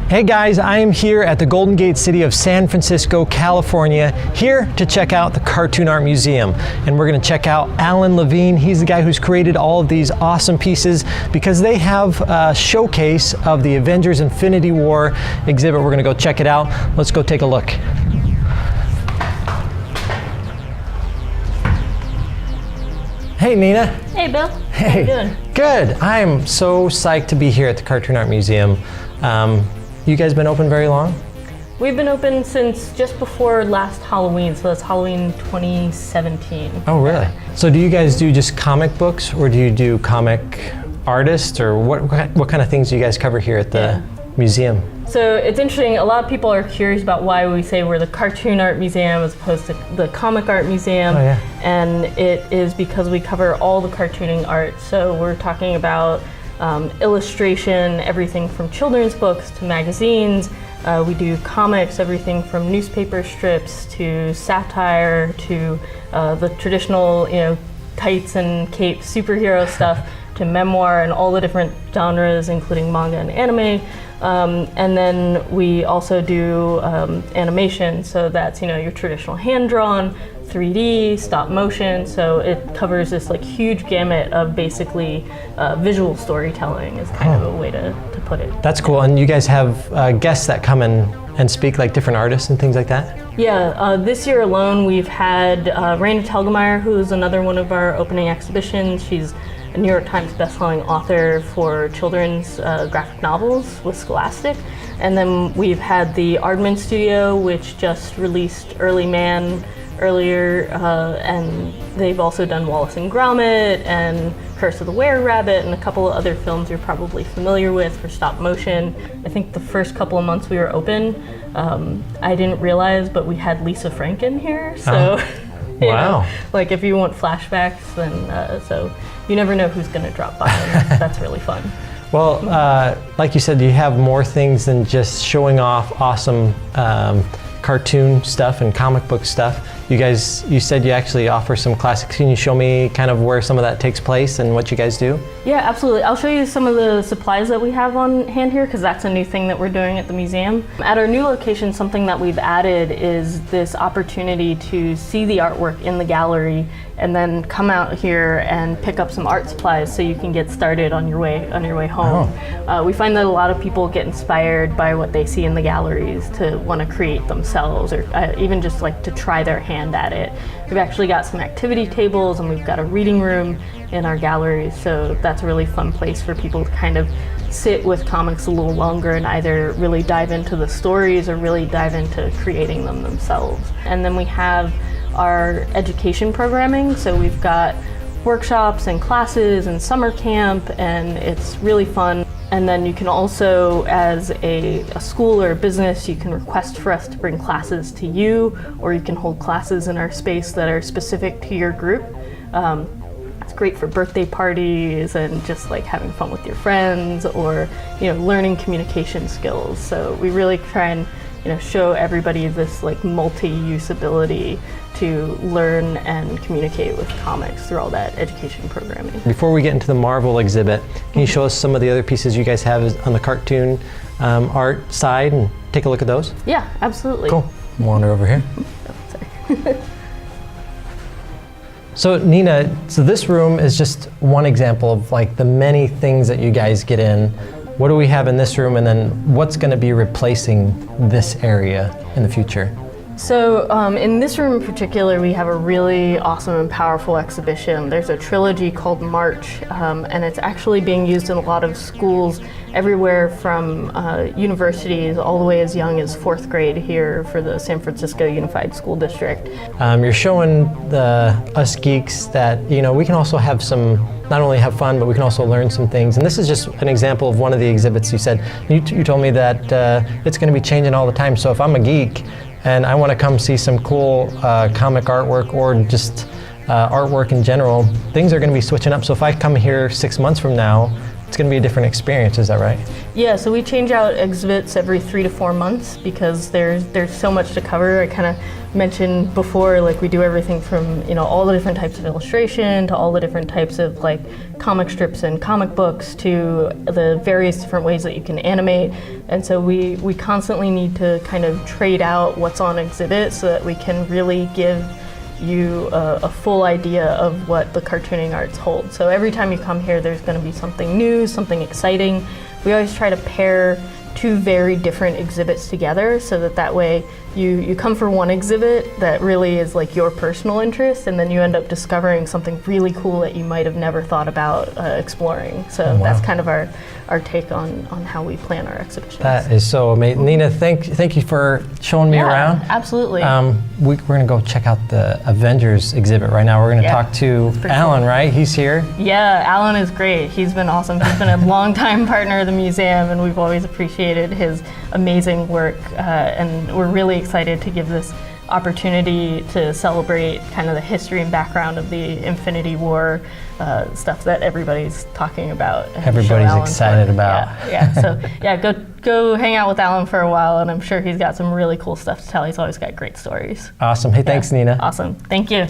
Hey guys, I am here at the Golden Gate City of San Francisco, California, here to check out the Cartoon Art Museum. And we're going to check out Alan Levine. He's the guy who's created all of these awesome pieces because they have a showcase of the Avengers Infinity War exhibit. We're going to go check it out. Let's go take a look. Hey Nina. Hey Bill. Hey. How you doing? Good. I'm so psyched to be here at the Cartoon Art Museum. You guys been open very long? We've been open since just before last Halloween, so that's Halloween 2017. Oh really? So do you guys do just comic books, or do you do comic artists, or what kind of things do you guys cover here at the museum? So it's interesting, a lot of people are curious about why we say we're the Cartoon Art Museum as opposed to the Comic Art Museum. Oh, yeah. And it is because we cover all the cartooning art. So we're talking about illustration, everything from children's books to magazines. We do comics, everything from newspaper strips to satire to the traditional, tights and capes superhero stuff to memoir and all the different genres, including manga and anime. And then we also do animation, so that's your traditional hand-drawn, 3D, stop motion, so it covers this huge gamut of basically visual storytelling is kind of a way to put it. That's cool. And you guys have guests that come in and speak, like different artists and things like that? Yeah, this year alone we've had Raina Telgemeier, who's another one of our opening exhibitions. She's a New York Times bestselling author for children's graphic novels with Scholastic. And then we've had the Aardman Studio, which just released Early Man earlier, and they've also done Wallace and Gromit and Curse of the Were-Rabbit and a couple of other films you're probably familiar with for stop motion. I think the first couple of months we were open, I didn't realize, but we had Lisa Franken here, so wow. If you want flashbacks, then so you never know who's going to drop by, and that's really fun. Well, like you said, you have more things than just showing off awesome cartoon stuff and comic book stuff. You said you actually offer some classics. Can you show me kind of where some of that takes place and what you guys do? Yeah, absolutely. I'll show you some of the supplies that we have on hand here, because that's a new thing that we're doing at the museum. At our new location, something that we've added is this opportunity to see the artwork in the gallery and then come out here and pick up some art supplies so you can get started on your way home. Oh. We find that a lot of people get inspired by what they see in the galleries to want to create themselves, or even just to try their hand at it. We've actually got some activity tables and we've got a reading room in our gallery, so that's a really fun place for people to kind of sit with comics a little longer and either really dive into the stories or really dive into creating them themselves. And then we have our education programming, so we've got workshops and classes and summer camp, and it's really fun. And then you can also, as a school or a business, you can request for us to bring classes to you, or you can hold classes in our space that are specific to your group. It's great for birthday parties and just having fun with your friends, or learning communication skills. So we really try and show everybody this multi-use ability to learn and communicate with comics through all that education programming. Before we get into the Marvel exhibit, can you show us some of the other pieces you guys have on the cartoon art side and take a look at those? Yeah, absolutely. Cool. Wander over here. Oh, sorry. So Nina, this room is just one example of the many things that you guys get in. What do we have in this room, and then what's going to be replacing this area in the future? So in this room in particular, we have a really awesome and powerful exhibition. There's a trilogy called March, and it's actually being used in a lot of schools everywhere from universities all the way as young as 4th grade here for the San Francisco Unified School District. You're showing us geeks that we can also have not only have fun, but we can also learn some things. And this is just an example of one of the exhibits you said. You told me that it's going to be changing all the time. So if I'm a geek and I want to come see some cool comic artwork or just artwork in general, things are going to be switching up. So if I come here 6 months from now, it's going to be a different experience, is that right? Yeah, so we change out exhibits every 3 to 4 months because there's so much to cover. I kind of mentioned before, like we do everything from all the different types of illustration to all the different types of like comic strips and comic books to the various different ways that you can animate. And so we constantly need to kind of trade out what's on exhibit so that we can really give you a full idea of what the cartooning arts hold. So every time you come here, there's going to be something new, something exciting. We always try to pair 2 very different exhibits together so that way you come for one exhibit that really is like your personal interest, and then you end up discovering something really cool that you might have never thought about exploring. So that's kind of our take on how we plan our exhibitions. That is so amazing. Nina, thank you for showing me around. Absolutely. We're going to go check out the Avengers exhibit right now. We're going to talk to Alan, cool. Right? He's here. Yeah, Alan is great. He's been awesome. He's been a longtime partner of the museum, and we've always appreciated his amazing work, and we're really excited to give this opportunity to celebrate kind of the history and background of the Infinity War stuff that everybody's talking about. Everybody's excited about. Yeah. So go hang out with Alan for a while, and I'm sure he's got some really cool stuff to tell. He's always got great stories. Awesome. Hey, thanks, Nina. Awesome. Thank you.